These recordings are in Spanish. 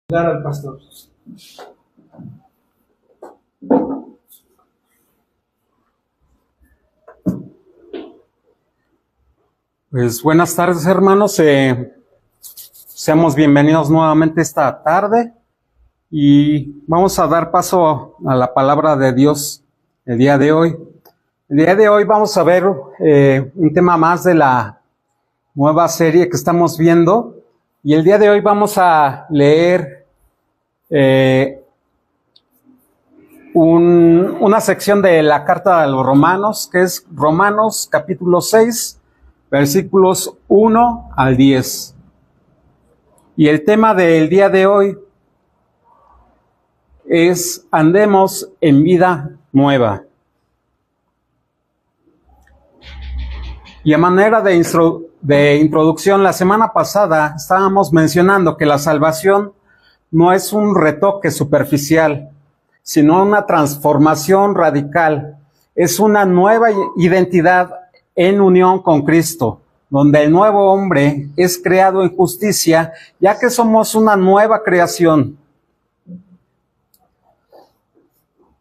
Dar al pastor. Pues buenas tardes, hermanos. Seamos bienvenidos nuevamente esta tarde y vamos a dar paso a la palabra de Dios el día de hoy. El día de hoy vamos a ver un tema más de la nueva serie que estamos viendo, y el día de hoy vamos a leer una sección de la carta a los Romanos, que es Romanos capítulo 6, versículos 1 al 10. Y el tema del día de hoy es: andemos en vida nueva. Y a manera de introducción, la semana pasada estábamos mencionando que la salvación no es un retoque superficial, sino una transformación radical. Es una nueva identidad en unión con Cristo, donde el nuevo hombre es creado en justicia, ya que somos una nueva creación.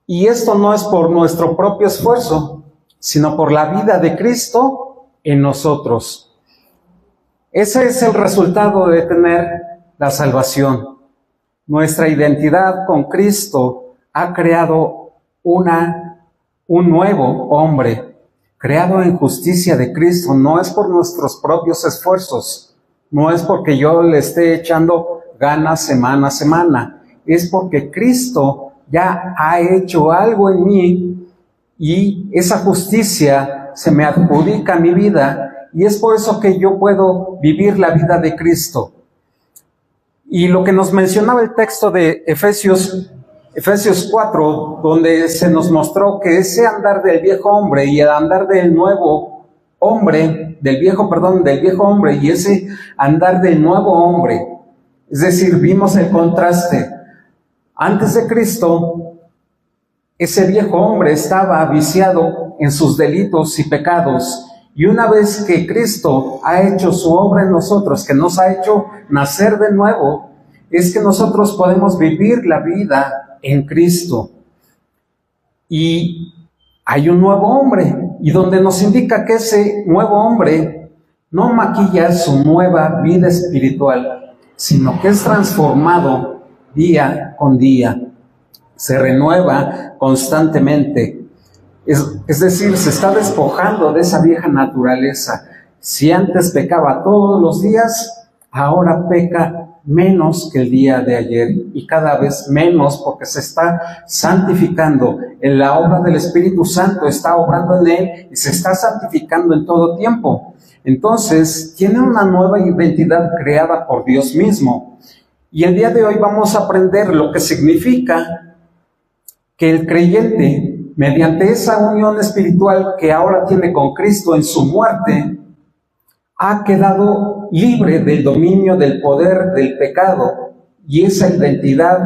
Y esto no es por nuestro propio esfuerzo, sino por la vida de Cristo en nosotros. Ese es el resultado de tener la salvación. Nuestra identidad con Cristo ha creado un nuevo hombre, creado en justicia de Cristo. No es por nuestros propios esfuerzos, no es porque yo le esté echando ganas semana a semana, es porque Cristo ya ha hecho algo en mí y esa justicia se me adjudica a mi vida, y es por eso que yo puedo vivir la vida de Cristo. Y lo que nos mencionaba el texto de Efesios 4, donde se nos mostró que ese andar del viejo hombre y el andar del nuevo hombre, del viejo hombre y ese andar del nuevo hombre, es decir, vimos el contraste. Antes de Cristo, ese viejo hombre estaba viciado en sus delitos y pecados, y una vez que Cristo ha hecho su obra en nosotros, que nos ha hecho nacer de nuevo, es que nosotros podemos vivir la vida en Cristo. Y hay un nuevo hombre, y donde nos indica que ese nuevo hombre no maquilla su nueva vida espiritual, sino que es transformado día con día. Se renueva constantemente, es decir, se está despojando de esa vieja naturaleza. Si antes pecaba todos los días, ahora peca menos que el día de ayer, y cada vez menos, porque se está santificando. En la obra del Espíritu Santo está obrando en él y se está santificando en todo tiempo. Entonces tiene una nueva identidad creada por Dios mismo. Y el día de hoy vamos a aprender lo que significa que el creyente, mediante esa unión espiritual que ahora tiene con Cristo en su muerte, ha quedado libre del dominio del poder del pecado, y esa identidad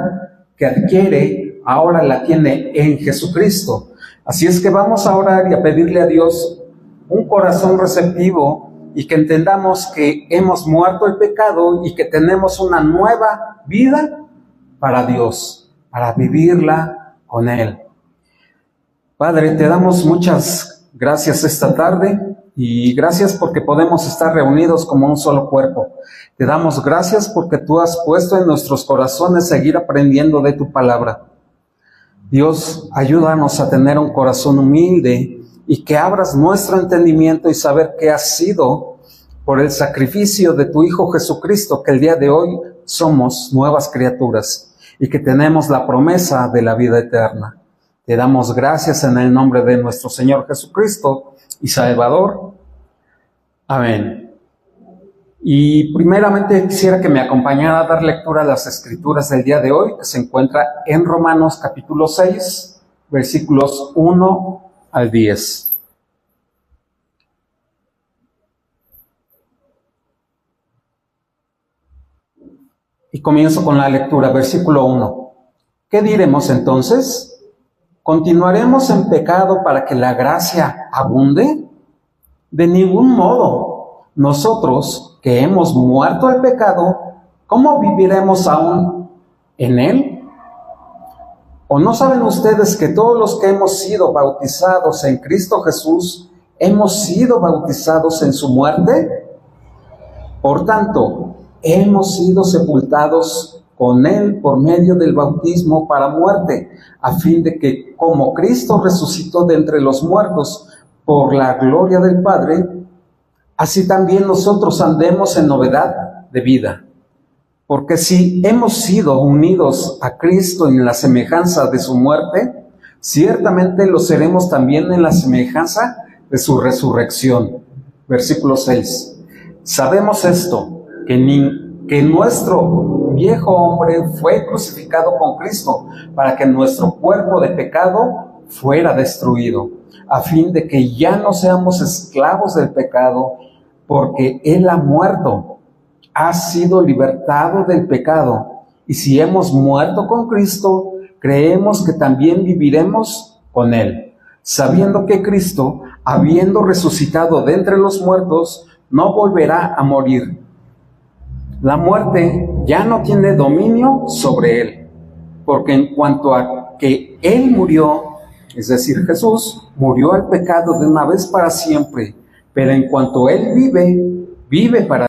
que adquiere ahora la tiene en Jesucristo. Así es que vamos a orar y a pedirle a Dios un corazón receptivo, y que entendamos que hemos muerto el pecado y que tenemos una nueva vida para Dios, para vivirla con Él. Padre, te damos muchas gracias esta tarde, y gracias porque podemos estar reunidos como un solo cuerpo. Te damos gracias porque tú has puesto en nuestros corazones seguir aprendiendo de tu palabra. Dios, ayúdanos a tener un corazón humilde, y que abras nuestro entendimiento y saber que has sido por el sacrificio de tu Hijo Jesucristo, que el día de hoy somos nuevas criaturas y que tenemos la promesa de la vida eterna. Te damos gracias en el nombre de nuestro Señor Jesucristo y Salvador. Amén. Y primeramente quisiera que me acompañara a dar lectura a las escrituras del día de hoy, que se encuentra en Romanos capítulo 6, versículos 1 al 10. Y comienzo con la lectura, versículo 1. ¿Qué diremos entonces? ¿Continuaremos en pecado para que la gracia abunde? De ningún modo. Nosotros, que hemos muerto al pecado, ¿cómo viviremos aún en Él? ¿O no saben ustedes que todos los que hemos sido bautizados en Cristo Jesús, hemos sido bautizados en su muerte? Por tanto, hemos sido sepultados con Él por medio del bautismo para muerte, a fin de que, como Cristo resucitó de entre los muertos por la gloria del Padre, así también nosotros andemos en novedad de vida. Porque si hemos sido unidos a Cristo en la semejanza de su muerte, ciertamente lo seremos también en la semejanza de su resurrección. Versículo 6. Sabemos esto, que nuestro viejo hombre fue crucificado con Cristo, para que nuestro cuerpo de pecado fuera destruido, a fin de que ya no seamos esclavos del pecado, porque Él ha muerto, ha sido libertado del pecado. Y si hemos muerto con Cristo, creemos que también viviremos con Él, sabiendo que Cristo, habiendo resucitado de entre los muertos, no volverá a morir. La muerte ya no tiene dominio sobre Él, porque en cuanto a que Él murió, es decir, Jesús, murió al pecado de una vez para siempre, pero en cuanto Él vive, vive para siempre.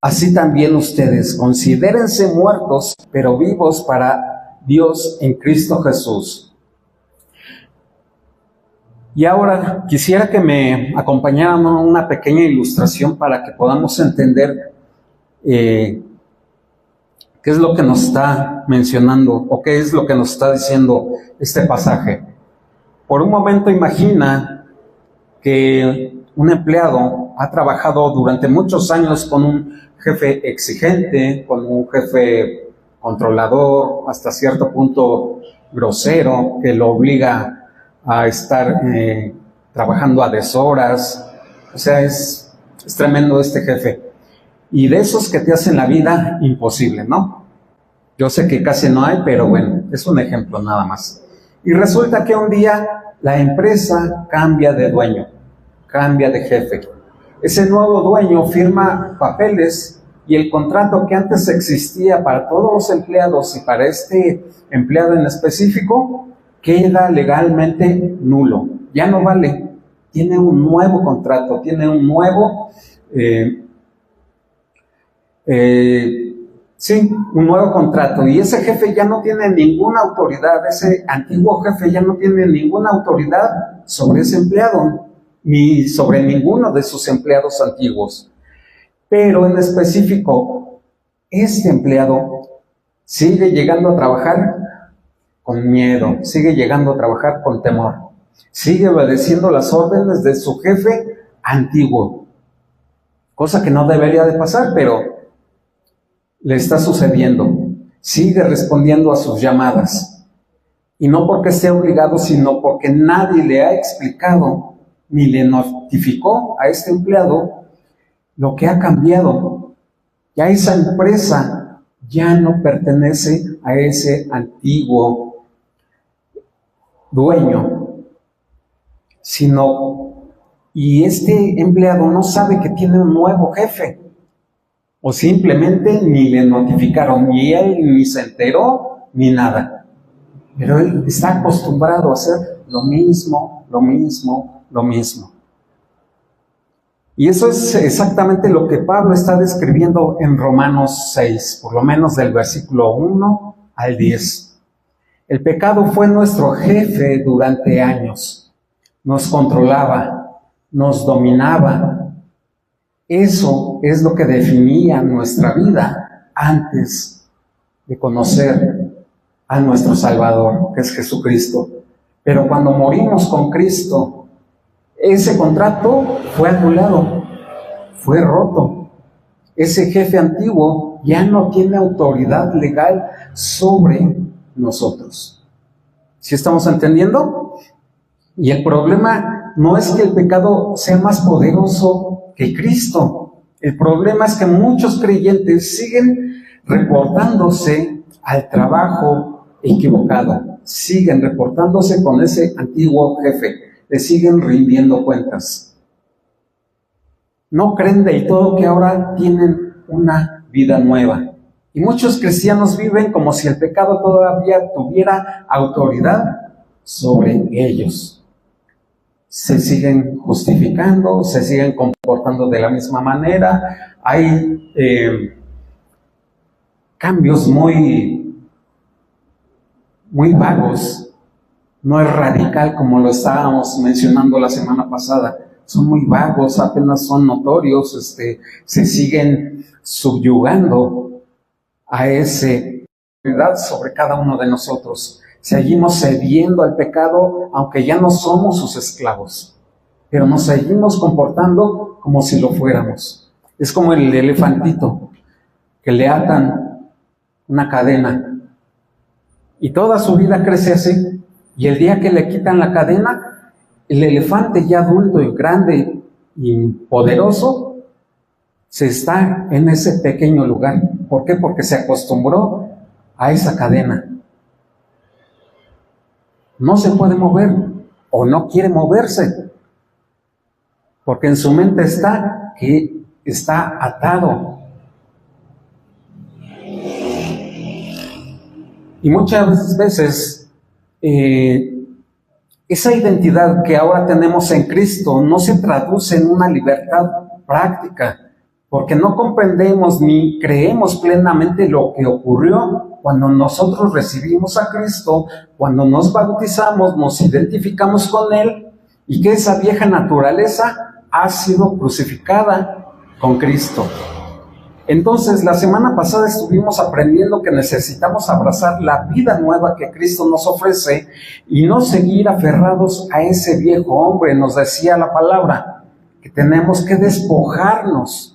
Así también ustedes considérense muertos, pero vivos para Dios en Cristo Jesús. Y ahora quisiera que me acompañaran a una pequeña ilustración para que podamos entender qué es lo que nos está mencionando o qué es lo que nos está diciendo este pasaje. Por un momento imagina que un empleado ha trabajado durante muchos años con un jefe exigente, con un jefe controlador, hasta cierto punto grosero, que lo obliga a estar trabajando a deshoras. O sea, es tremendo este jefe. Y de esos que te hacen la vida imposible, ¿no? Yo sé que casi no hay, pero bueno, es un ejemplo nada más. Y resulta que un día la empresa cambia de dueño, cambia de jefe. Ese nuevo dueño firma papeles y el contrato que antes existía para todos los empleados y para este empleado en específico queda legalmente nulo. Ya no vale. Tiene un nuevo contrato, tiene un nuevo... un nuevo contrato, y ese jefe ya no tiene ninguna autoridad, ese antiguo jefe ya no tiene ninguna autoridad sobre ese empleado, ni sobre ninguno de sus empleados antiguos. Pero en específico, este empleado sigue llegando a trabajar con miedo, sigue llegando a trabajar con temor, sigue obedeciendo las órdenes de su jefe antiguo, cosa que no debería de pasar, pero le está sucediendo. Sigue respondiendo a sus llamadas. Y no porque esté obligado, sino porque nadie le ha explicado ni le notificó a este empleado lo que ha cambiado. Ya esa empresa ya no pertenece a ese antiguo dueño, y este empleado no sabe que tiene un nuevo jefe. O simplemente ni le notificaron, ni él ni se enteró, ni nada. Pero él está acostumbrado a hacer lo mismo. Y eso es exactamente lo que Pablo está describiendo en Romanos 6, por lo menos del versículo 1 al 10. El pecado fue nuestro jefe durante años. Nos controlaba, nos dominaba. Eso es lo que definía nuestra vida antes de conocer a nuestro Salvador, que es Jesucristo. Pero cuando morimos con Cristo, ese contrato fue anulado, fue roto. Ese jefe antiguo ya no tiene autoridad legal sobre nosotros. ¿Sí estamos entendiendo? Y el problema no es que el pecado sea más poderoso que Cristo. El problema es que muchos creyentes siguen reportándose al trabajo equivocado, siguen reportándose con ese antiguo jefe, le siguen rindiendo cuentas. No creen del todo que ahora tienen una vida nueva Y muchos cristianos viven como si el pecado todavía tuviera autoridad sobre ellos. Se siguen justificando, se siguen comportando de la misma manera. Hay cambios muy vagos. No es radical como lo estábamos mencionando la semana pasada. Son muy vagos, apenas son notorios, se siguen subyugando a ese autoridad sobre cada uno de nosotros. Seguimos cediendo al pecado, aunque ya no somos sus esclavos, pero nos seguimos comportando como si lo fuéramos. Es como el elefantito, que le atan una cadena, y toda su vida crece así, y el día que le quitan la cadena, el elefante ya adulto y grande y poderoso, se está en ese pequeño lugar. ¿Por qué? Porque se acostumbró a esa cadena. No se puede mover o no quiere moverse, porque en su mente está que está atado. Y muchas veces esa identidad que ahora tenemos en Cristo no se traduce en una libertad práctica, porque no comprendemos ni creemos plenamente lo que ocurrió cuando nosotros recibimos a Cristo, cuando nos bautizamos, nos identificamos con Él, y que esa vieja naturaleza ha sido crucificada con Cristo. Entonces, la semana pasada estuvimos aprendiendo que necesitamos abrazar la vida nueva que Cristo nos ofrece y no seguir aferrados a ese viejo hombre. Nos decía la palabra que tenemos que despojarnos.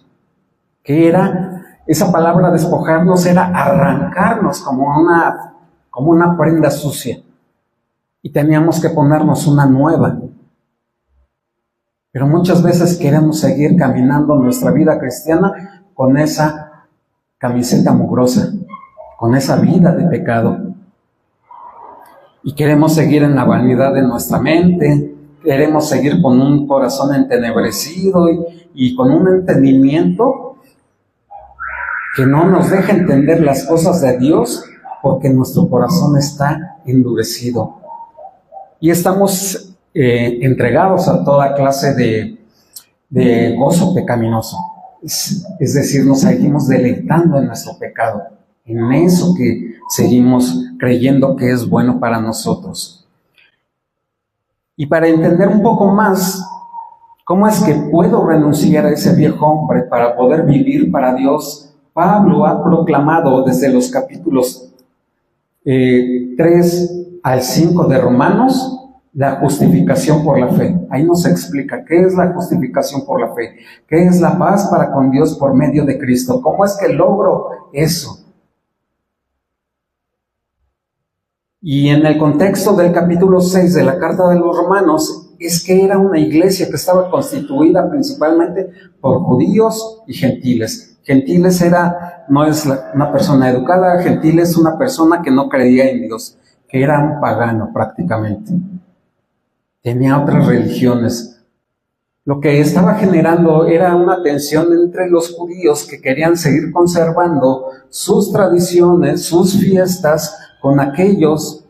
¿Qué era? Esa palabra despojarnos era arrancarnos como una prenda sucia. Y teníamos que ponernos una nueva. Pero muchas veces queremos seguir caminando nuestra vida cristiana con esa camiseta mugrosa, con esa vida de pecado. Y queremos seguir en la vanidad de nuestra mente, queremos seguir con un corazón entenebrecido y con un entendimiento que no nos deja entender las cosas de Dios, porque nuestro corazón está endurecido. Y estamos entregados a toda clase de gozo pecaminoso. Es decir, nos seguimos deleitando en nuestro pecado, en eso que seguimos creyendo que es bueno para nosotros. Y para entender un poco más cómo es que puedo renunciar a ese viejo hombre para poder vivir para Dios, Pablo ha proclamado desde los capítulos 3 al 5 de Romanos la justificación por la fe. Ahí nos explica qué es la justificación por la fe, qué es la paz para con Dios por medio de Cristo, cómo es que logro eso. Y en el contexto del capítulo 6 de la carta de los Romanos, es que era una iglesia que estaba constituida principalmente por judíos y gentiles. Gentiles no es una persona educada, gentil es una persona que no creía en Dios, que era un pagano prácticamente. Tenía otras religiones. Lo que estaba generando era una tensión entre los judíos que querían seguir conservando sus tradiciones, sus fiestas, con aquellos,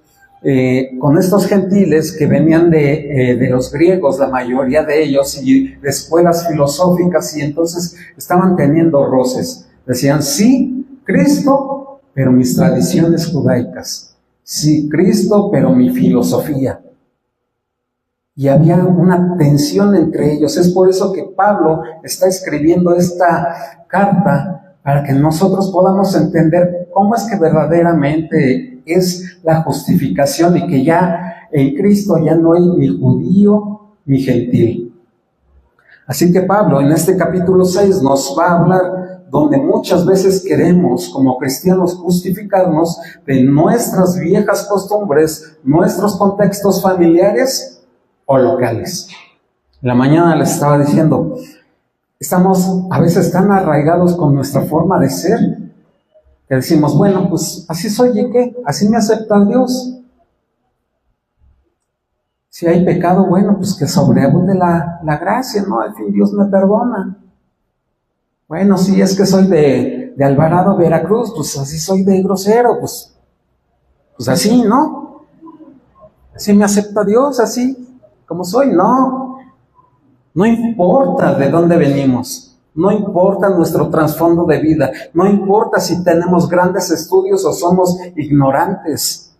con estos gentiles que venían de los griegos, la mayoría de ellos, y de escuelas filosóficas, y entonces estaban teniendo roces. Decían, sí, Cristo, pero mis tradiciones judaicas. Sí, Cristo, pero mi filosofía. Y había una tensión entre ellos. Es por eso que Pablo está escribiendo esta carta, para que nosotros podamos entender cómo es que verdaderamente es la justificación y que ya en Cristo ya no hay ni judío ni gentil. Así que Pablo en este capítulo 6 nos va a hablar donde muchas veces queremos como cristianos justificarnos de nuestras viejas costumbres, nuestros contextos familiares o locales. En la mañana les estaba diciendo, estamos a veces tan arraigados con nuestra forma de ser, que decimos, bueno, pues así soy, ¿y qué? Así me acepta Dios. Si hay pecado, bueno, pues que sobreabunde la gracia, ¿no? Al fin Dios me perdona. Bueno, sí, es que soy de de Alvarado, Veracruz, pues así soy de grosero, pues así, ¿no? Así me acepta Dios, así como soy, no. No importa de dónde venimos, no importa nuestro trasfondo de vida, no importa si tenemos grandes estudios o somos ignorantes,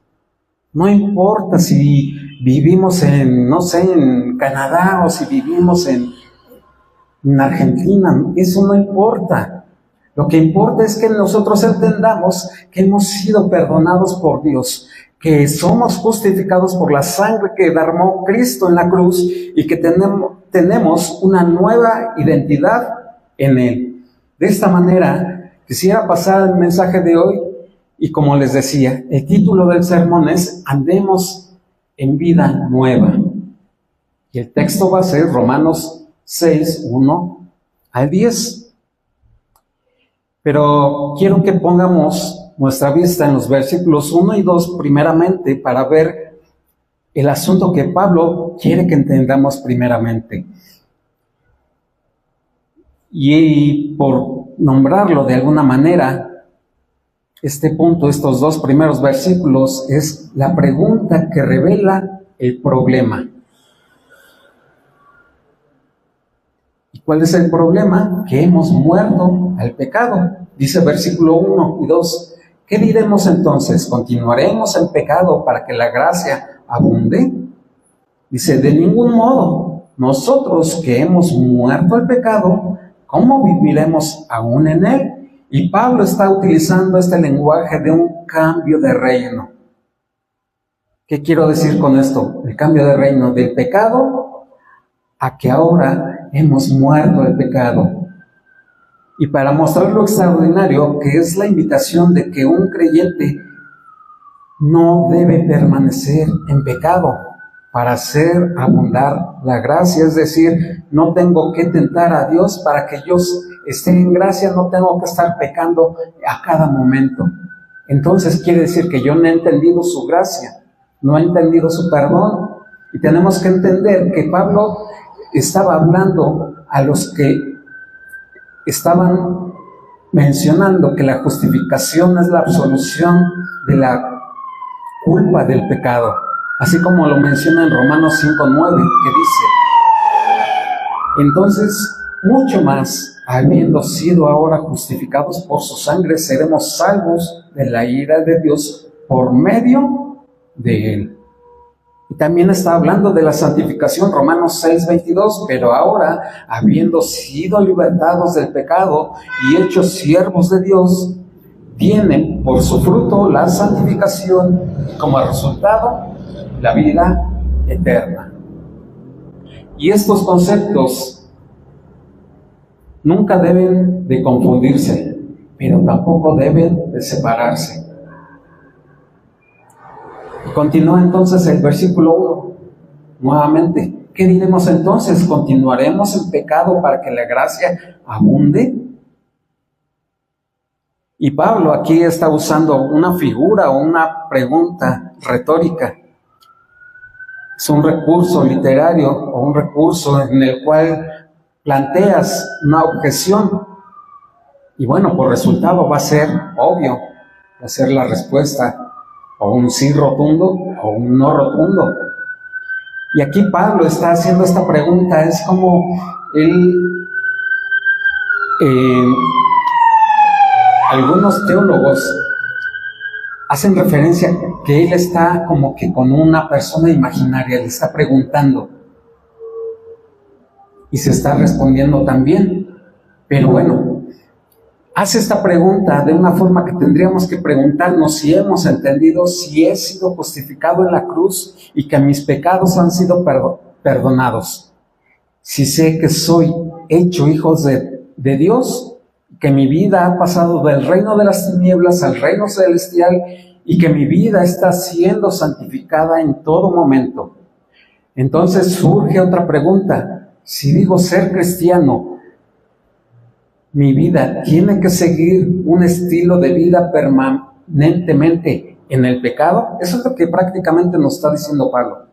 no importa si vivimos en, no sé, en Canadá o si vivimos en Argentina, eso no importa. Lo que importa es que nosotros entendamos que hemos sido perdonados por Dios, que somos justificados por la sangre que derramó Cristo en la cruz y que tenemos una nueva identidad en Él. De esta manera, quisiera pasar el mensaje de hoy y, como les decía, el título del sermón es Andemos en vida nueva. Y el texto va a ser Romanos 6, 1 al 10. Pero quiero que pongamos nuestra vista en los versículos 1 y 2 primeramente para ver el asunto que Pablo quiere que entendamos primeramente. Y por nombrarlo de alguna manera, este punto, estos dos primeros versículos, es la pregunta que revela el problema. ¿Y cuál es el problema? Que hemos muerto al pecado. Dice versículo 1 y 2. ¿Qué diremos entonces? ¿Continuaremos en pecado para que la gracia abunde? Dice, de ningún modo. Nosotros que hemos muerto al pecado, ¿cómo viviremos aún en él? Y Pablo está utilizando este lenguaje de un cambio de reino. ¿Qué quiero decir con esto? El cambio de reino del pecado a que ahora hemos muerto al pecado. Y para mostrar lo extraordinario que es la invitación de que un creyente no debe permanecer en pecado para hacer abundar la gracia, es decir, no tengo que tentar a Dios para que yo esté en gracia, no tengo que estar pecando a cada momento. Entonces quiere decir que yo no he entendido su gracia, no he entendido su perdón, y tenemos que entender que Pablo estaba hablando a los que estaban mencionando que la justificación es la absolución de la culpa del pecado, así como lo menciona en Romanos 5:9, que dice, entonces, mucho más, habiendo sido ahora justificados por su sangre, seremos salvos de la ira de Dios por medio de él. Y también está hablando de la santificación, Romanos 6:22, pero ahora, habiendo sido libertados del pecado y hechos siervos de Dios, tienen por su fruto la santificación y como resultado la vida eterna. Y estos conceptos nunca deben de confundirse, pero tampoco deben de separarse. Continúa entonces el versículo 1, nuevamente. ¿Qué diremos entonces? ¿Continuaremos en pecado para que la gracia abunde? Y Pablo aquí está usando una figura o una pregunta retórica. Es un recurso literario o un recurso en el cual planteas una objeción. Y bueno, por resultado va a ser obvio, va a ser la respuesta o un sí rotundo o un no rotundo. Y aquí Pablo está haciendo esta pregunta, es como él, algunos teólogos hacen referencia que él está como que con una persona imaginaria, le está preguntando y se está respondiendo también. Pero bueno, hace esta pregunta de una forma que tendríamos que preguntarnos si hemos entendido si he sido justificado en la cruz y que mis pecados han sido perdonados. Si sé que soy hecho hijos de Dios, que mi vida ha pasado del reino de las tinieblas al reino celestial y que mi vida está siendo santificada en todo momento. Entonces surge otra pregunta. Si digo ser cristiano, mi vida tiene que seguir un estilo de vida permanentemente en el pecado. Eso es lo que prácticamente nos está diciendo Pablo.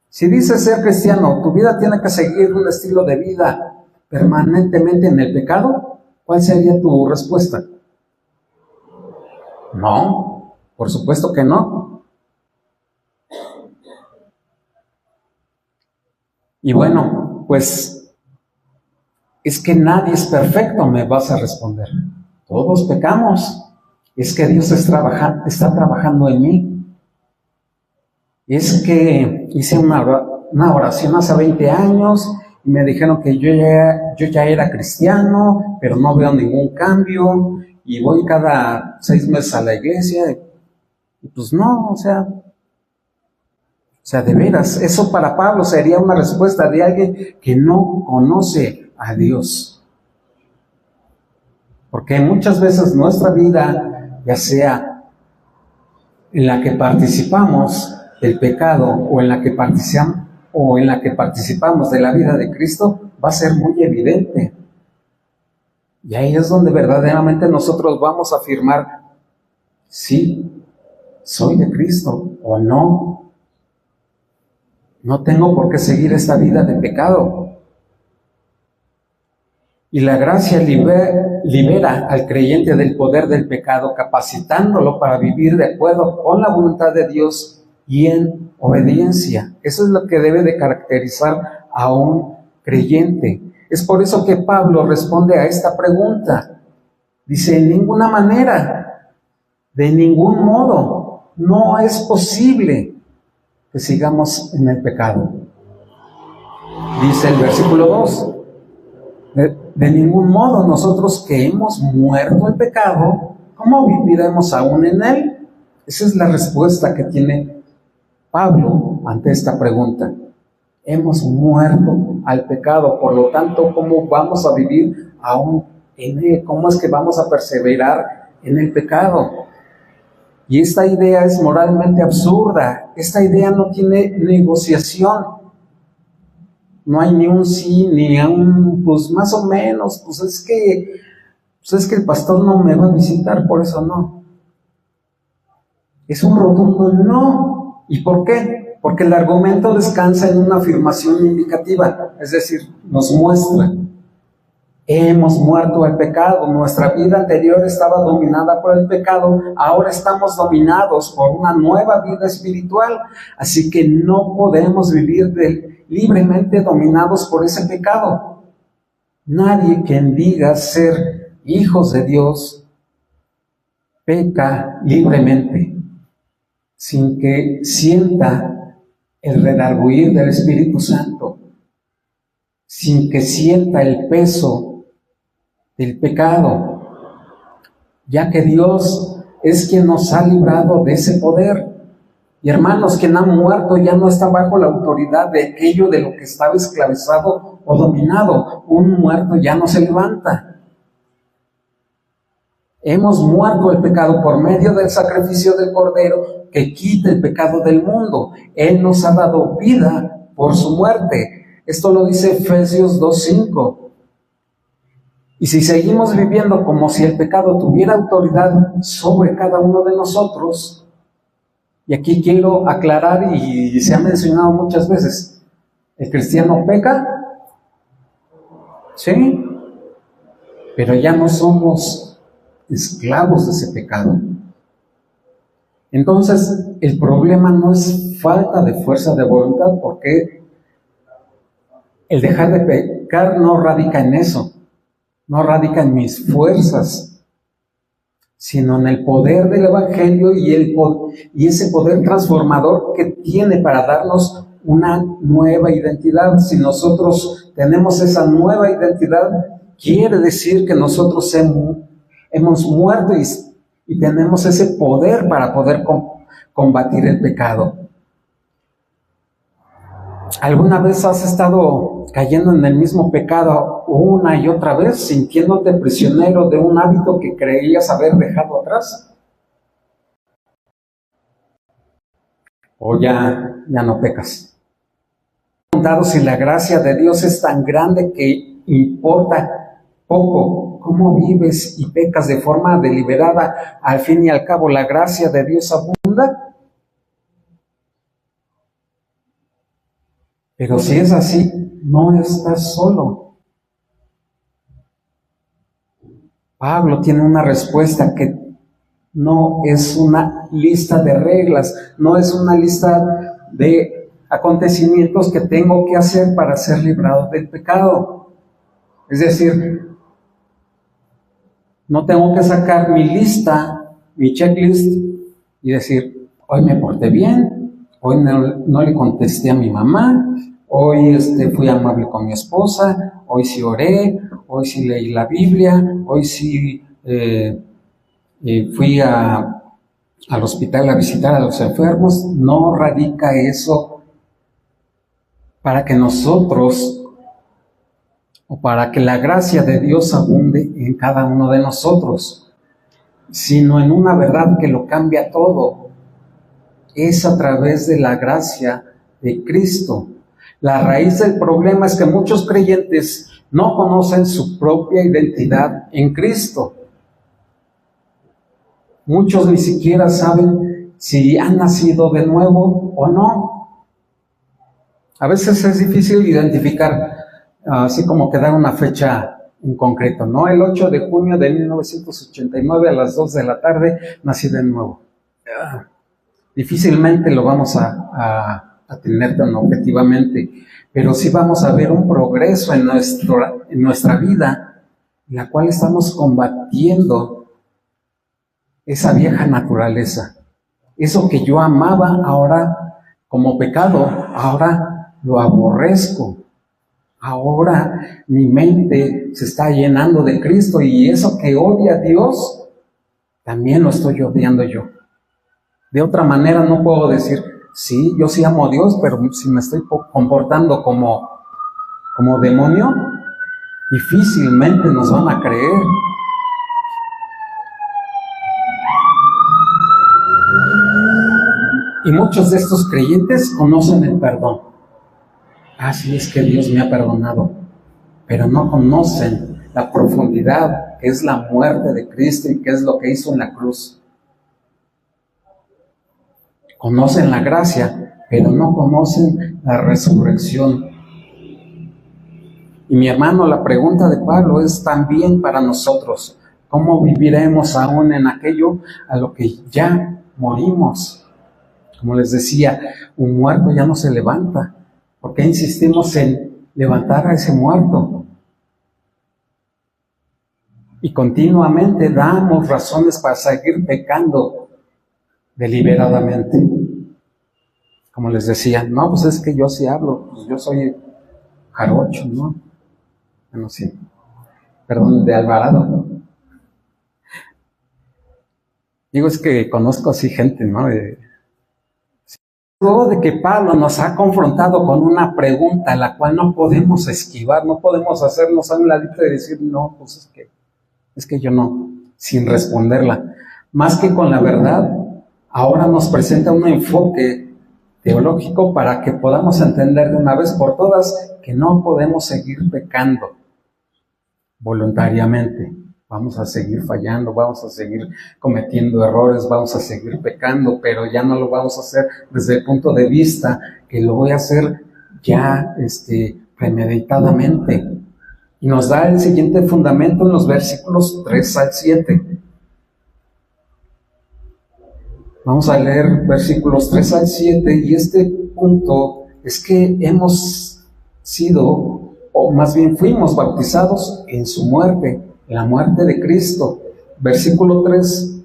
Si dices ser cristiano, tu vida tiene que seguir un estilo de vida permanentemente en el pecado. ¿Cuál sería tu respuesta? No, por supuesto que no. Y bueno, pues es que nadie es perfecto, me vas a responder. Todos pecamos. Es que Dios está trabajando en mí. Es que hice una oración hace 20 años y me dijeron que yo ya era cristiano, pero no veo ningún cambio y voy cada 6 meses a la iglesia. Y pues no, o sea, de veras, eso para Pablo sería una respuesta de alguien que no conoce a Dios. Porque muchas veces nuestra vida, ya sea en la que participamos del pecado o en la que participamos de la vida de Cristo, va a ser muy evidente. Y ahí es donde verdaderamente nosotros vamos a afirmar, sí, soy de Cristo o no. No tengo por qué seguir esta vida de pecado. Y la gracia libera al creyente del poder del pecado, capacitándolo para vivir de acuerdo con la voluntad de Dios y en obediencia. Eso es lo que debe de caracterizar a un creyente. Es por eso que Pablo responde a esta pregunta. Dice, en ninguna manera, de ningún modo, no es posible que sigamos en el pecado. Dice el versículo 2. De ningún modo, nosotros que hemos muerto el pecado, ¿cómo viviremos aún en él? Esa es la respuesta que tiene Pablo ante esta pregunta. Hemos muerto al pecado, por lo tanto, ¿cómo vamos a vivir aún en él? ¿Cómo es que vamos a perseverar en el pecado? Y esta idea es moralmente absurda. Esta idea no tiene negociación. No hay ni un sí, ni un, pues más o menos, pues es que el pastor no me va a visitar, por eso no. Es un rotundo no. ¿Y por qué? Porque el argumento descansa en una afirmación indicativa, es decir, nos muestra. Hemos muerto al pecado, nuestra vida anterior estaba dominada por el pecado, ahora estamos dominados por una nueva vida espiritual, así que no podemos vivir libremente dominados por ese pecado. Nadie quien diga ser hijos de Dios peca libremente, sin que sienta el redarguir del Espíritu Santo, sin que sienta el peso del pecado, ya que Dios es quien nos ha librado de ese poder. Y hermanos, quien ha muerto ya no está bajo la autoridad de aquello de lo que estaba esclavizado o dominado. Un muerto ya no se levanta. Hemos muerto el pecado por medio del sacrificio del Cordero que quita el pecado del mundo. Él nos ha dado vida por su muerte. Esto lo dice Efesios 2:5. Y si seguimos viviendo como si el pecado tuviera autoridad sobre cada uno de nosotros, y aquí quiero aclarar, y se ha mencionado muchas veces, ¿el cristiano peca? Sí, pero ya no somos esclavos de ese pecado. Entonces, el problema no es falta de fuerza de voluntad, porque el dejar de pecar no radica en eso. No radica en mis fuerzas, sino en el poder del Evangelio y ese poder transformador que tiene para darnos una nueva identidad. Si nosotros tenemos esa nueva identidad, quiere decir que nosotros hemos muerto y tenemos ese poder para poder combatir el pecado. ¿Alguna vez has estado cayendo en el mismo pecado una y otra vez, sintiéndote prisionero de un hábito que creías haber dejado atrás? ¿O ya no pecas? He preguntado si la gracia de Dios es tan grande que importa poco cómo vives y pecas de forma deliberada. Al fin y al cabo, ¿la gracia de Dios abunda? Pero si es así, no estás solo. Pablo tiene una respuesta que no es una lista de reglas, no es una lista de acontecimientos que tengo que hacer para ser librado del pecado. Es decir, no tengo que sacar mi lista, mi checklist y decir, hoy me porté bien, hoy no le contesté a mi mamá, hoy fui amable con mi esposa, hoy sí oré, hoy sí leí la Biblia, hoy sí fui al hospital a visitar a los enfermos. No radica eso para que nosotros, o para que la gracia de Dios abunde en cada uno de nosotros, sino en una verdad que lo cambia todo. Es a través de la gracia de Cristo. La raíz del problema es que muchos creyentes no conocen su propia identidad en Cristo. Muchos ni siquiera saben si han nacido de nuevo o no. A veces es difícil identificar, así como que dar una fecha en concreto, ¿no? El 8 de junio de 1989 a las 2 de la tarde nací de nuevo. Difícilmente lo vamos a tener tan objetivamente, pero sí vamos a ver un progreso en nuestra vida, en la cual estamos combatiendo esa vieja naturaleza. Eso que yo amaba ahora como pecado, ahora lo aborrezco. Ahora mi mente se está llenando de Cristo, y eso que odia a Dios, también lo estoy odiando yo. De otra manera no puedo decir, sí, yo sí amo a Dios, pero si me estoy comportando como demonio, difícilmente nos van a creer. Y muchos de estos creyentes conocen el perdón. Así es que Dios me ha perdonado, pero no conocen la profundidad que es la muerte de Cristo y qué es lo que hizo en la cruz. Conocen la gracia, pero no conocen la resurrección. Y mi hermano, la pregunta de Pablo es también para nosotros: ¿cómo viviremos aún en aquello a lo que ya morimos? Como les decía, un muerto ya no se levanta. ¿Por qué insistimos en levantar a ese muerto? Y continuamente damos razones para seguir pecando deliberadamente. Como les decía, no, pues es que yo sí hablo, pues yo soy jarocho, ¿no? Bueno, sí, perdón, de Alvarado, ¿no? Digo, es que conozco así gente, ¿no? Luego de que Pablo nos ha confrontado con una pregunta, la cual no podemos esquivar, no podemos hacernos a un ladito y decir, no, pues es que yo no, sin responderla. Más que con la verdad, ahora nos presenta un enfoque teológico para que podamos entender de una vez por todas que no podemos seguir pecando voluntariamente. Vamos a seguir fallando, vamos a seguir cometiendo errores, vamos a seguir pecando, pero ya no lo vamos a hacer desde el punto de vista que lo voy a hacer ya premeditadamente. Y nos da el siguiente fundamento en los versículos 3 al 7. Vamos a leer versículos 3 al 7, y este punto es que hemos sido, o más bien fuimos bautizados en su muerte, en la muerte de Cristo. Versículo 3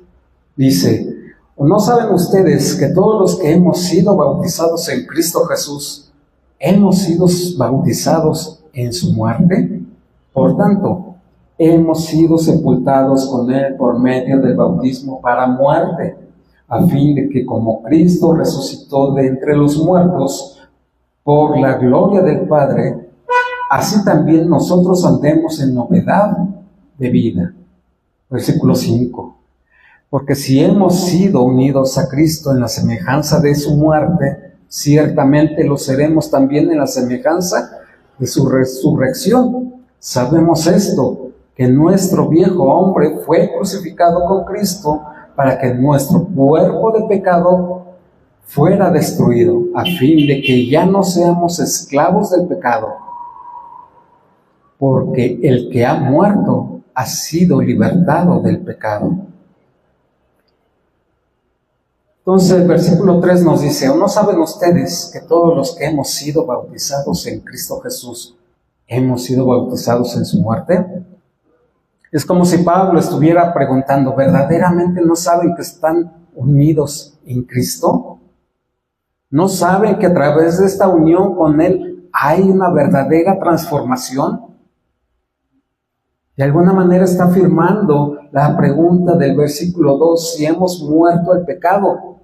dice: ¿o no saben ustedes que todos los que hemos sido bautizados en Cristo Jesús, hemos sido bautizados en su muerte? Por tanto, hemos sido sepultados con Él por medio del bautismo para muerte, a fin de que como Cristo resucitó de entre los muertos por la gloria del Padre, así también nosotros andemos en novedad de vida. Versículo 5. Porque si hemos sido unidos a Cristo en la semejanza de su muerte, ciertamente lo seremos también en la semejanza de su resurrección. Sabemos esto, que nuestro viejo hombre fue crucificado con Cristo para que nuestro cuerpo de pecado fuera destruido, a fin de que ya no seamos esclavos del pecado. Porque el que ha muerto has sido libertado del pecado. Entonces el versículo 3 nos dice, ¿o no saben ustedes que todos los que hemos sido bautizados en Cristo Jesús, hemos sido bautizados en su muerte? Es como si Pablo estuviera preguntando, ¿verdaderamente no saben que están unidos en Cristo? ¿No saben que a través de esta unión con Él hay una verdadera transformación? De alguna manera está afirmando la pregunta del versículo 2, si hemos muerto al pecado.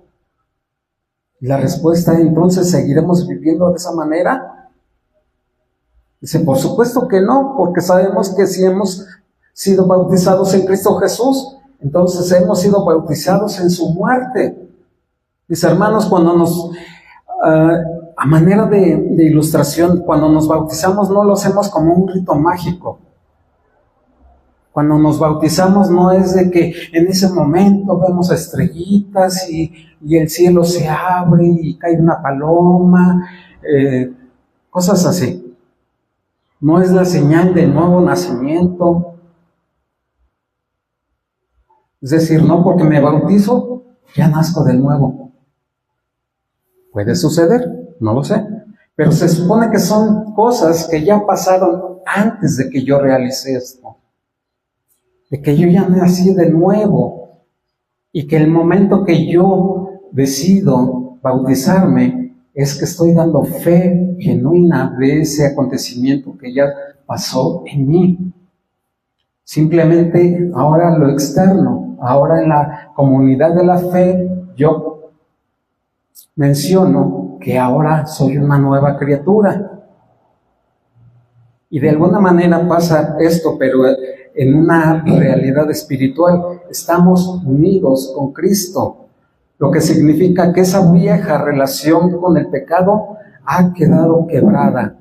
Y la respuesta es, entonces, ¿seguiremos viviendo de esa manera? Dice, por supuesto que no, porque sabemos que si hemos sido bautizados en Cristo Jesús, entonces hemos sido bautizados en su muerte. Mis hermanos, cuando nos, a manera de ilustración, cuando nos bautizamos no lo hacemos como un rito mágico. Cuando nos bautizamos no es de que en ese momento vemos estrellitas y el cielo se abre y cae una paloma, cosas así. No es la señal del nuevo nacimiento. Es decir, no porque me bautizo, ya nazco de nuevo. Puede suceder, no lo sé. Pero se supone que son cosas que ya pasaron antes de que yo realice esto. De que yo ya nací de nuevo y que el momento que yo decido bautizarme es que estoy dando fe genuina de ese acontecimiento que ya pasó en mí. Simplemente ahora lo externo, ahora en la comunidad de la fe, yo menciono que ahora soy una nueva criatura. Y de alguna manera pasa esto, pero en una realidad espiritual. Estamos unidos con Cristo, lo que significa que esa vieja relación con el pecado ha quedado quebrada,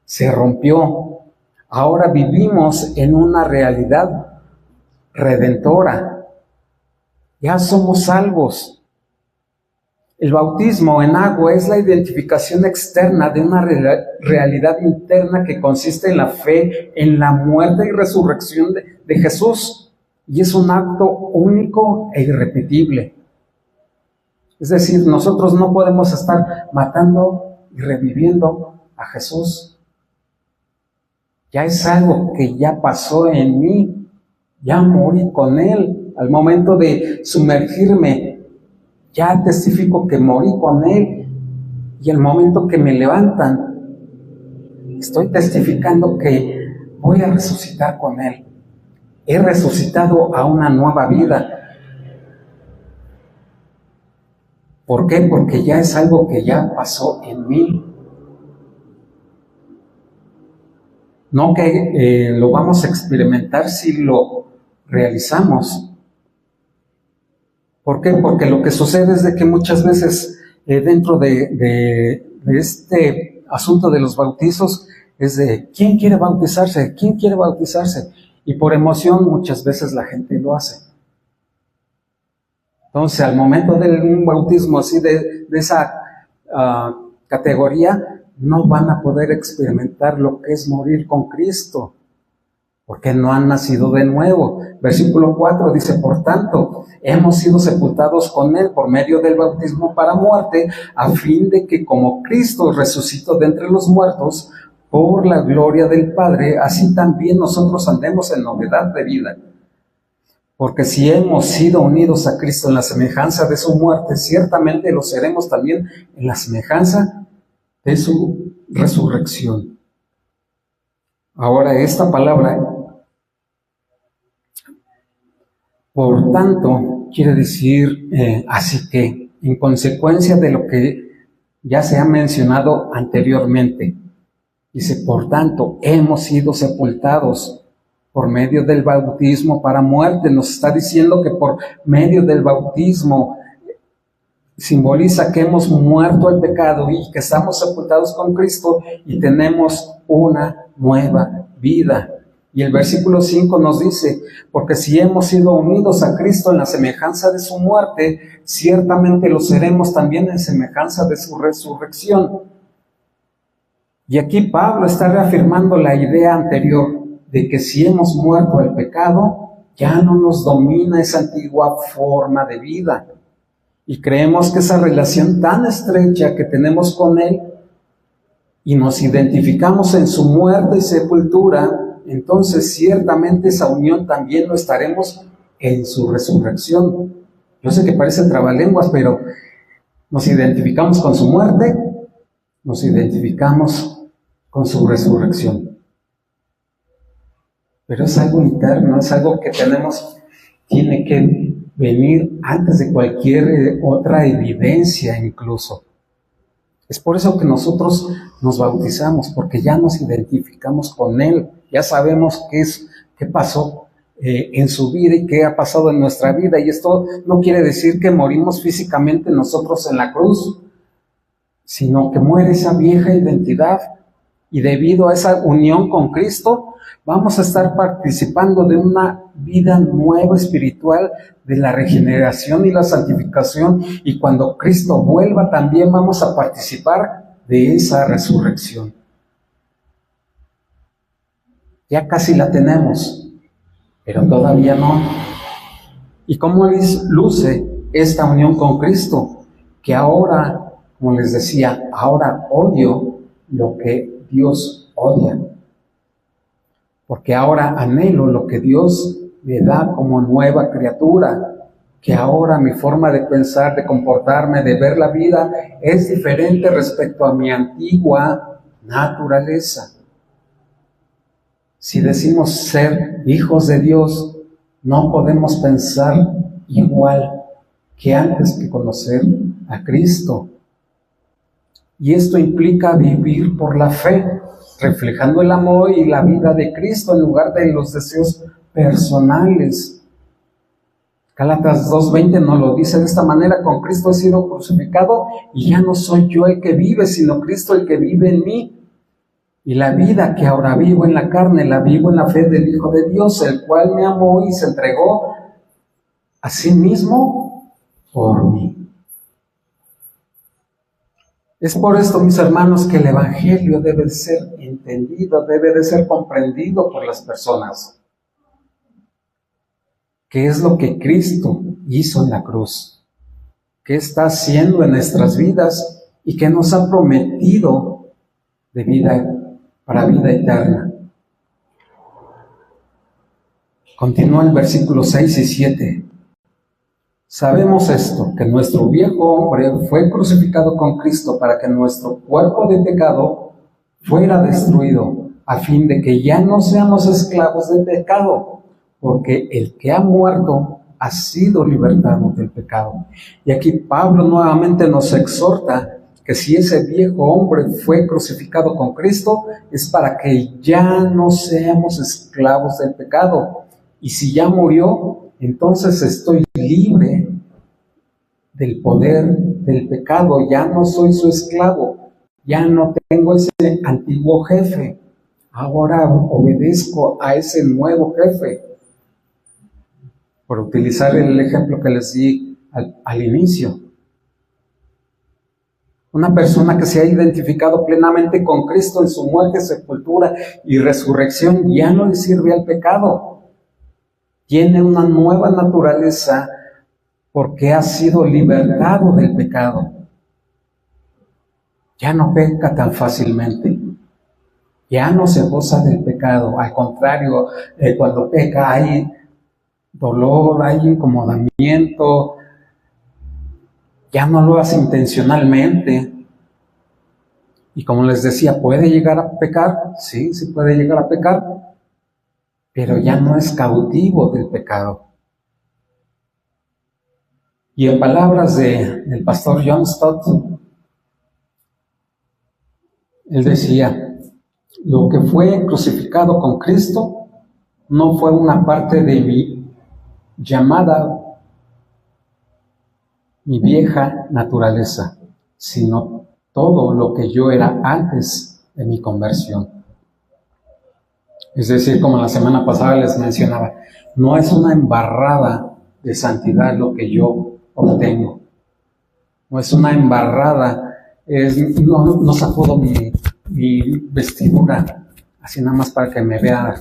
se rompió. Ahora vivimos en una realidad redentora. Ya somos salvos. El bautismo en agua es la identificación externa de una realidad interna que consiste en la fe en la muerte y resurrección de Jesús. Y es un acto único e irrepetible. Es decir, nosotros no podemos estar matando y reviviendo a Jesús. Ya es algo que ya pasó en mí. Ya morí con Él. Al momento de sumergirme, ya testifico que morí con Él, y el momento que me levantan, estoy testificando que voy a resucitar con Él. He resucitado a una nueva vida. ¿Por qué? Porque ya es algo que ya pasó en mí. No que lo vamos a experimentar si lo realizamos. ¿Por qué? Porque lo que sucede es de que muchas veces dentro de este asunto de los bautizos es de ¿quién quiere bautizarse? ¿Quién quiere bautizarse? Y por emoción muchas veces la gente lo hace. Entonces al momento de un bautismo así de esa categoría, no van a poder experimentar lo que es morir con Cristo, porque no han nacido de nuevo. Versículo 4 dice, por tanto, hemos sido sepultados con Él por medio del bautismo para muerte, a fin de que como Cristo resucitó de entre los muertos, por la gloria del Padre, así también nosotros andemos en novedad de vida. Porque si hemos sido unidos a Cristo en la semejanza de su muerte, ciertamente lo seremos también en la semejanza de su resurrección. Ahora, esta palabra, por tanto, quiere decir, así que, en consecuencia de lo que ya se ha mencionado anteriormente, dice, por tanto, hemos sido sepultados por medio del bautismo para muerte. Nos está diciendo que por medio del bautismo simboliza que hemos muerto al pecado y que estamos sepultados con Cristo y tenemos una nueva vida. Y el versículo 5 nos dice, porque si hemos sido unidos a Cristo en la semejanza de su muerte, ciertamente lo seremos también en semejanza de su resurrección. Y aquí Pablo está reafirmando la idea anterior de que si hemos muerto al pecado, ya no nos domina esa antigua forma de vida. Y creemos que esa relación tan estrecha que tenemos con Él y nos identificamos en su muerte y sepultura, entonces ciertamente esa unión también lo estaremos en su resurrección. Yo sé que parece trabalenguas, pero nos identificamos con su muerte, nos identificamos con su resurrección. Pero es algo interno, es algo que tiene que venir antes de cualquier otra evidencia incluso. Es por eso que nosotros nos bautizamos, porque ya nos identificamos con Él, ya sabemos qué pasó en su vida y qué ha pasado en nuestra vida. Y esto no quiere decir que morimos físicamente nosotros en la cruz, sino que muere esa vieja identidad. Y debido a esa unión con Cristo, vamos a estar participando de una vida nueva espiritual, de la regeneración y la santificación. Y cuando Cristo vuelva, también vamos a participar de esa resurrección. Ya casi la tenemos, pero todavía no. ¿Y cómo luce esta unión con Cristo? Que ahora, como les decía, ahora odio lo que Dios odia. Porque ahora anhelo lo que Dios me da como nueva criatura. Que ahora mi forma de pensar, de comportarme, de ver la vida es diferente respecto a mi antigua naturaleza. Si decimos ser hijos de Dios, no podemos pensar igual que antes que conocer a Cristo. Y esto implica vivir por la fe, reflejando el amor y la vida de Cristo en lugar de los deseos personales. Gálatas 2:20 nos lo dice de esta manera: con Cristo he sido crucificado y ya no soy yo el que vive, sino Cristo el que vive en mí. Y la vida que ahora vivo en la carne, la vivo en la fe del Hijo de Dios, el cual me amó y se entregó a sí mismo por mí. Es por esto, mis hermanos, que el Evangelio debe de ser entendido, debe de ser comprendido por las personas. ¿Qué es lo que Cristo hizo en la cruz? ¿Qué está haciendo en nuestras vidas? ¿Y qué nos ha prometido de vida para vida eterna? Continúa el versículo 6 y 7. Sabemos esto, que nuestro viejo hombre fue crucificado con Cristo para que nuestro cuerpo de pecado fuera destruido, a fin de que ya no seamos esclavos del pecado, porque el que ha muerto ha sido libertado del pecado. Y aquí Pablo nuevamente nos exhorta que si ese viejo hombre fue crucificado con Cristo, es para que ya no seamos esclavos del pecado. Y si ya murió, entonces estoy libre del poder del pecado, ya no soy su esclavo, ya no tengo ese antiguo jefe, ahora obedezco a ese nuevo jefe. Por utilizar el ejemplo que les di al inicio. Una persona que se ha identificado plenamente con Cristo en su muerte, sepultura y resurrección ya no le sirve al pecado. Tiene una nueva naturaleza porque ha sido libertado del pecado. Ya no peca tan fácilmente. Ya no se goza del pecado. Al contrario, cuando peca hay dolor, hay incomodamiento. Ya no lo hace intencionalmente. Y como les decía, ¿puede llegar a pecar? Sí puede llegar a pecar. Pero ya no es cautivo del pecado. Y en palabras del pastor John Stott, él decía: lo que fue crucificado con Cristo no fue una parte de mi llamada, mi vieja naturaleza, sino todo lo que yo era antes de mi conversión. Es decir, como la semana pasada les mencionaba, no es una embarrada de santidad lo que yo obtengo. No es una embarrada, no sacudo mi vestidura, así nada más para que me vea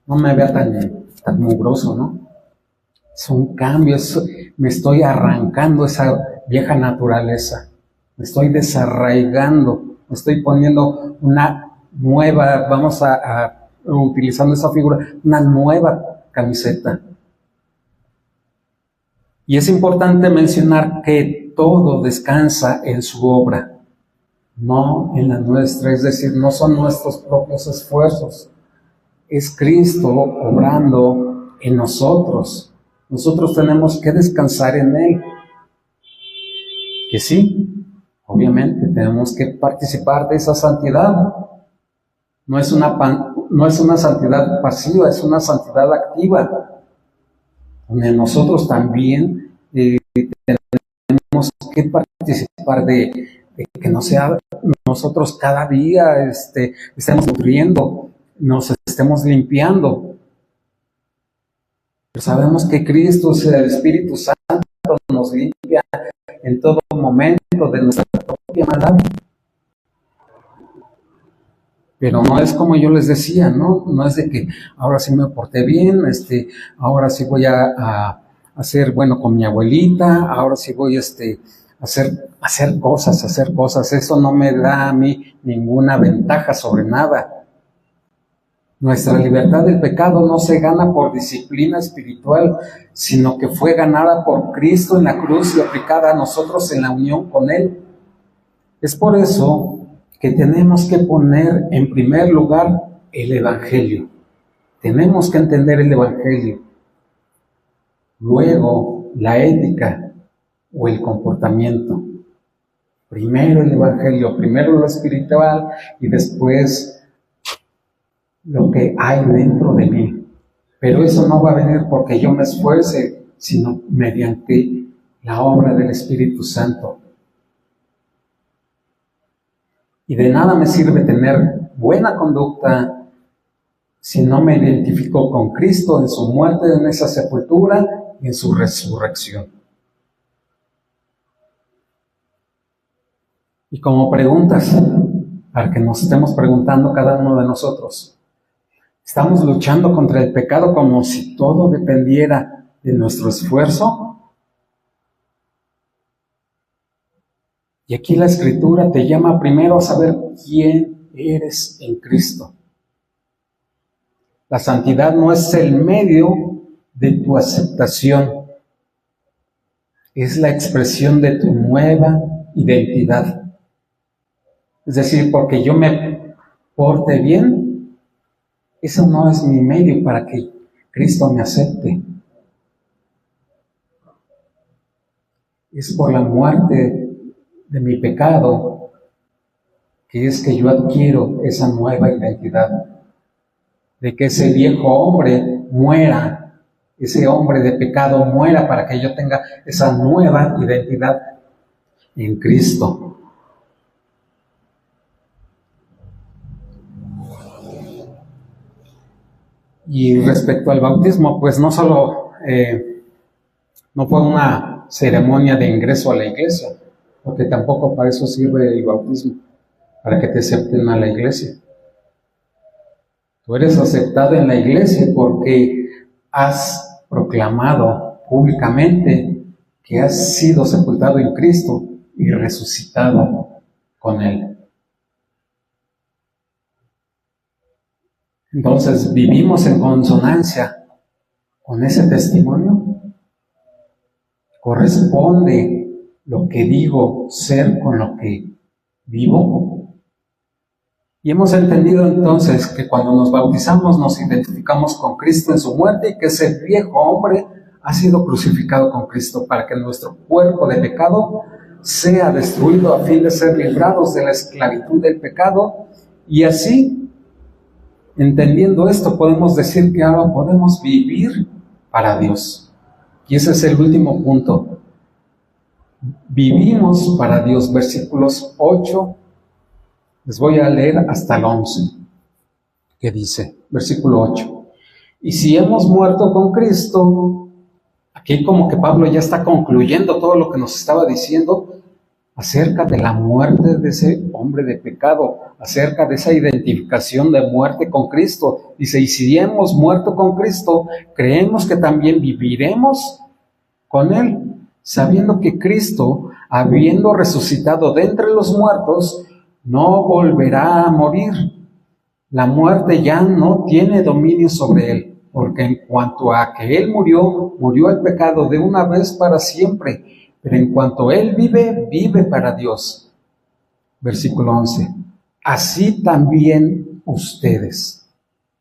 no me vea tan mugroso, ¿no? Es un cambio, me estoy arrancando esa vieja naturaleza, me estoy desarraigando, me estoy poniendo una nueva, vamos utilizando esa figura, una nueva camiseta. Y es importante mencionar que todo descansa en su obra, no en la nuestra, es decir, no son nuestros propios esfuerzos, es Cristo obrando en nosotros. Nosotros tenemos que descansar en Él. Que sí, obviamente tenemos que participar de esa santidad. No es una santidad pasiva, es una santidad activa, donde nosotros también tenemos que participar de que no sea nosotros cada día estemos nutriendo, nos estemos limpiando. Pero sabemos que Cristo, el Espíritu Santo, nos limpia en todo momento de nuestra propia maldad. Pero no es como yo les decía, ¿no? No es de que ahora sí me porté bien, ahora sí voy a hacer bueno con mi abuelita, ahora sí voy a hacer cosas. Eso no me da a mí ninguna ventaja sobre nada. Nuestra libertad del pecado no se gana por disciplina espiritual, sino que fue ganada por Cristo en la cruz y aplicada a nosotros en la unión con Él. Es por eso que tenemos que poner en primer lugar el Evangelio. Tenemos que entender el Evangelio. Luego, la ética o el comportamiento. Primero el Evangelio, primero lo espiritual y después lo que hay dentro de mí. Pero eso no va a venir porque yo me esfuerce, sino mediante la obra del Espíritu Santo. Y de nada me sirve tener buena conducta si no me identifico con Cristo en su muerte, en esa sepultura y en su resurrección. Y como preguntas, para que nos estemos preguntando cada uno de nosotros, ¿estamos luchando contra el pecado como si todo dependiera de nuestro esfuerzo? Y aquí la Escritura te llama primero a saber quién eres en Cristo. La santidad no es el medio de tu aceptación, es la expresión de tu nueva identidad. Es decir, porque yo me porte bien, eso no es mi medio para que Cristo me acepte. Es por la muerte de mi pecado que es que yo adquiero esa nueva identidad. De que ese viejo hombre muera, ese hombre de pecado muera para que yo tenga esa nueva identidad en Cristo. Y respecto al bautismo, pues no solo no fue una ceremonia de ingreso a la iglesia, porque tampoco para eso sirve el bautismo, para que te acepten a la iglesia. Tú eres aceptado en la iglesia porque has proclamado públicamente que has sido sepultado en Cristo y resucitado con Él. Entonces, ¿vivimos en consonancia con ese testimonio? ¿Corresponde lo que digo ser con lo que vivo? Y hemos entendido entonces que cuando nos bautizamos nos identificamos con Cristo en su muerte y que ese viejo hombre ha sido crucificado con Cristo para que nuestro cuerpo de pecado sea destruido a fin de ser librados de la esclavitud del pecado. Y así, entendiendo esto, podemos decir que ahora podemos vivir para Dios. Y ese es el último punto. Vivimos para Dios, versículos 8. Les voy a leer hasta el 11, que dice, versículo 8. Y si hemos muerto con Cristo, aquí como que Pablo ya está concluyendo todo lo que nos estaba diciendo acerca de la muerte de ese hombre de pecado, acerca de esa identificación de muerte con Cristo. Dice, y si hemos muerto con Cristo, creemos que también viviremos con Él, sabiendo que Cristo, habiendo resucitado de entre los muertos, no volverá a morir. La muerte ya no tiene dominio sobre Él, porque en cuanto a que Él murió, murió el pecado de una vez para siempre. Pero en cuanto Él vive, vive para Dios. Versículo 11. Así también ustedes,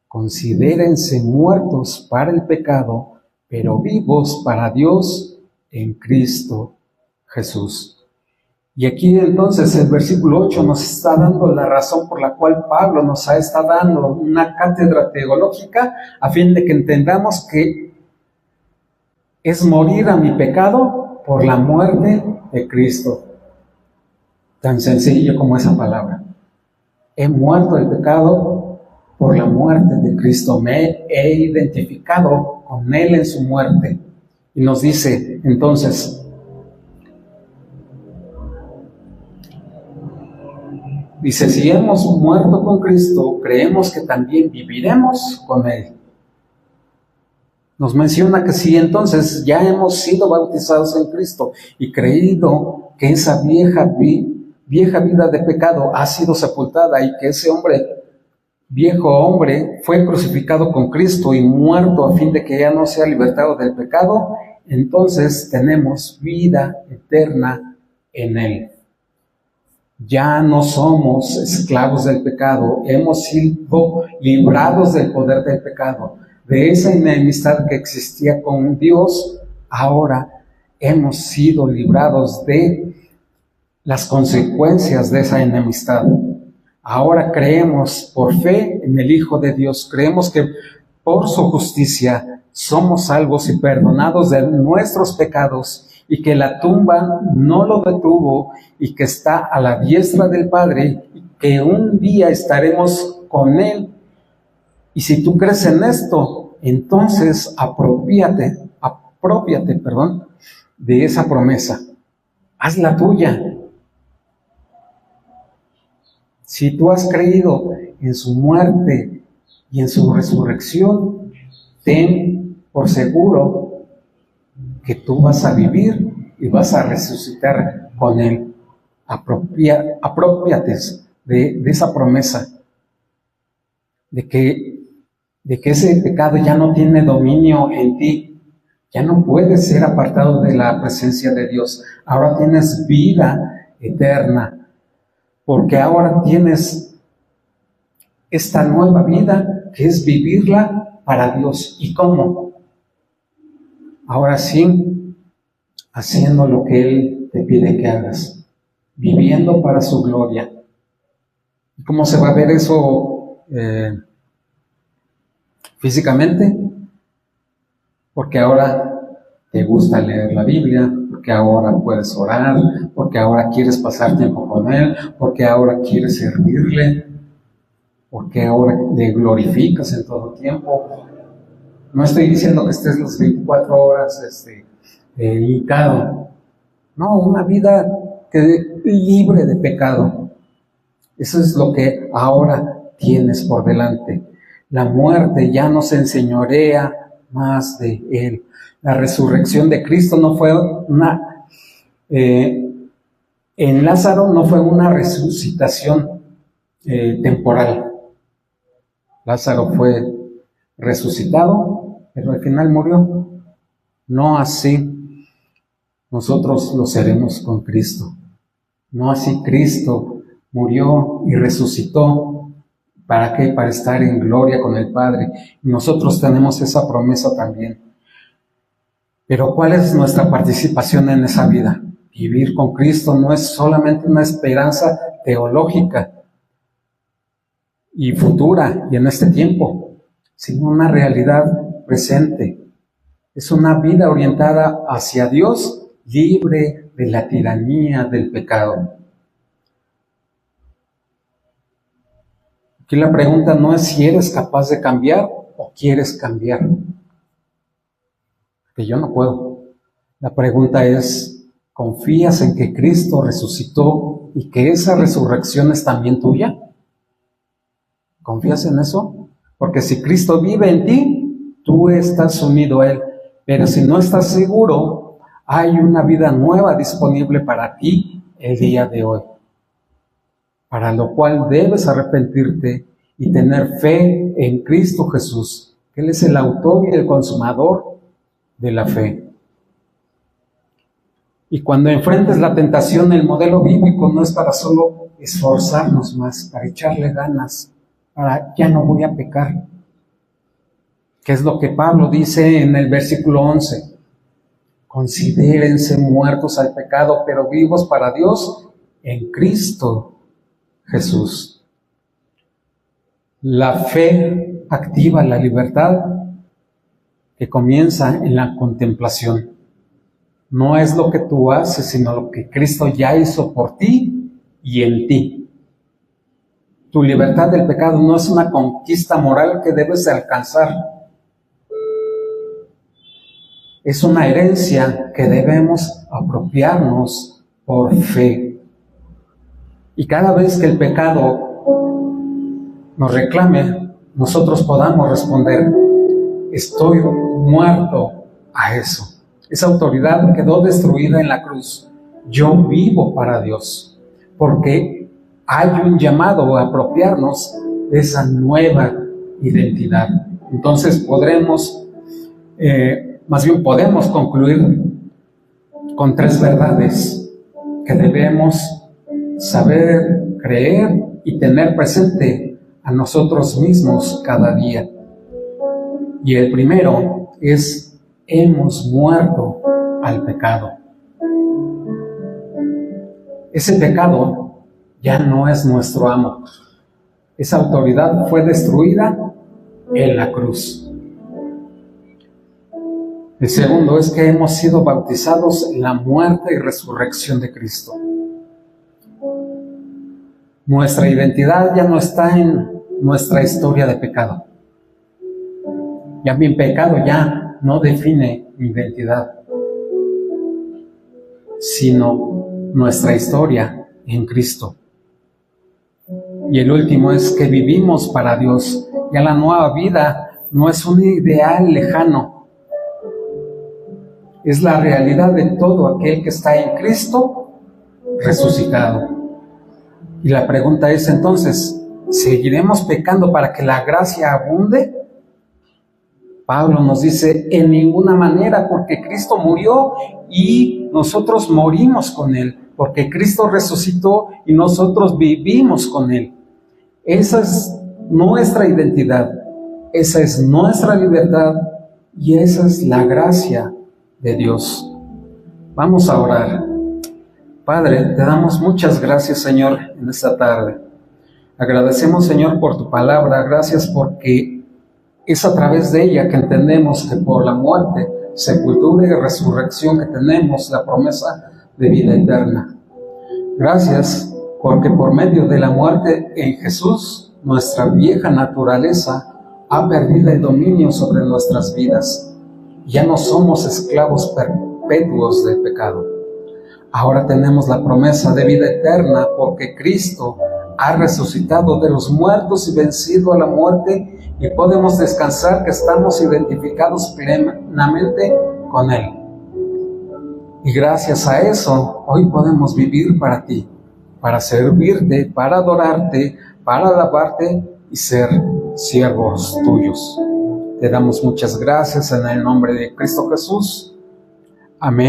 considérense muertos para el pecado, pero vivos para Dios en Cristo Jesús. Y aquí entonces el versículo 8 nos está dando la razón por la cual Pablo nos está dando una cátedra teológica a fin de que entendamos que es morir a mi pecado por la muerte de Cristo. Tan sencillo como esa palabra. He muerto el pecado por la muerte de Cristo. Me he identificado con Él en su muerte. Y nos dice entonces, dice, si hemos muerto con Cristo, creemos que también viviremos con Él. Nos menciona que si entonces ya hemos sido bautizados en Cristo y creído que esa vieja vida de pecado ha sido sepultada y que ese viejo hombre fue crucificado con Cristo y muerto a fin de que ya no sea libertado del pecado, entonces tenemos vida eterna en Él. Ya no somos esclavos del pecado, hemos sido librados del poder del pecado. De esa enemistad que existía con Dios, ahora hemos sido librados de las consecuencias de esa enemistad. Ahora creemos por fe en el Hijo de Dios, creemos que por su justicia somos salvos y perdonados de nuestros pecados, y que la tumba no lo detuvo y que está a la diestra del Padre y que un día estaremos con Él. Y si tú crees en esto, entonces apropiate, de esa promesa. Hazla tuya. Si tú has creído en su muerte y en su resurrección, ten por seguro que tú vas a vivir y vas a resucitar con Él. Apropiate de esa promesa, de que ese pecado ya no tiene dominio en ti, ya no puedes ser apartado de la presencia de Dios. Ahora tienes vida eterna, porque ahora tienes esta nueva vida que es vivirla para Dios. ¿Y cómo? Ahora sí, haciendo lo que Él te pide que hagas, viviendo para su gloria. ¿Y cómo se va a ver eso físicamente? Porque ahora te gusta leer la Biblia, porque ahora puedes orar, porque ahora quieres pasar tiempo con Él, porque ahora quieres servirle, porque ahora le glorificas en todo tiempo. No estoy diciendo que estés las 24 horas hincado. No, una vida libre de pecado. Eso es lo que ahora tienes por delante. La muerte ya no se enseñorea más de Él. La resurrección de Cristo no fue en Lázaro no fue una resucitación temporal. Lázaro fue resucitado, pero al final murió. No así nosotros lo seremos con Cristo. No así Cristo murió y resucitó. ¿Para qué? Para estar en gloria con el Padre. Y nosotros tenemos esa promesa también. Pero ¿cuál es nuestra participación en esa vida? Vivir con Cristo no es solamente una esperanza teológica y futura y en este tiempo, sino una realidad presente. Es una vida orientada hacia Dios, libre de la tiranía del pecado. Aquí la pregunta no es si eres capaz de cambiar o quieres cambiar, que yo no puedo. La pregunta es ¿Confías en que Cristo resucitó y que esa resurrección es también tuya? ¿Confías en eso? Porque si Cristo vive en ti, tú estás unido a Él. Pero si no estás seguro, hay una vida nueva disponible para ti el día de hoy, para lo cual debes arrepentirte y tener fe en Cristo Jesús, que Él es el autor y el consumador de la fe. Y cuando enfrentes la tentación, el modelo bíblico no es para solo esforzarnos más, para echarle ganas, para ya no voy a pecar. ¿Qué es lo que Pablo dice en el versículo 11? Considérense muertos al pecado, pero vivos para Dios en Cristo Jesús. La fe activa la libertad que comienza en la contemplación. No es lo que tú haces, sino lo que Cristo ya hizo por ti y en ti. Tu libertad del pecado no es una conquista moral que debes alcanzar. Es una herencia que debemos apropiarnos por fe. Y cada vez que el pecado nos reclame, nosotros podamos responder: estoy muerto a eso. Esa autoridad quedó destruida en la cruz. Yo vivo para Dios, porque hay un llamado a apropiarnos de esa nueva identidad. Entonces podemos concluir con 3 verdades que debemos saber, creer y tener presente a nosotros mismos cada día. Y el primero es: hemos muerto al pecado. Ese pecado ya no es nuestro amo. Esa autoridad fue destruida en la cruz. El segundo es que hemos sido bautizados en la muerte y resurrección de Cristo. Nuestra identidad ya no está en nuestra historia de pecado. Ya mi pecado ya no define mi identidad, sino nuestra historia en Cristo. Y el último es que vivimos para Dios. Ya la nueva vida no es un ideal lejano, es la realidad de todo aquel que está en Cristo resucitado. Y la pregunta es entonces, ¿seguiremos pecando para que la gracia abunde? Pablo nos dice: en ninguna manera, porque Cristo murió y nosotros morimos con Él, porque Cristo resucitó y nosotros vivimos con Él. Esa es nuestra identidad, esa es nuestra libertad y esa es la gracia de Dios. Vamos a orar. Padre, te damos muchas gracias, Señor, en esta tarde. Agradecemos, Señor, por tu palabra. Gracias porque es a través de ella que entendemos que por la muerte, sepultura y resurrección que tenemos la promesa de vida eterna. Gracias porque por medio de la muerte en Jesús, nuestra vieja naturaleza ha perdido el dominio sobre nuestras vidas. Ya no somos esclavos perpetuos del pecado. Ahora tenemos la promesa de vida eterna porque Cristo ha resucitado de los muertos y vencido a la muerte, y podemos descansar que estamos identificados plenamente con Él. Y gracias a eso, hoy podemos vivir para ti, para servirte, para adorarte, para alabarte y ser siervos tuyos. Te damos muchas gracias en el nombre de Cristo Jesús. Amén.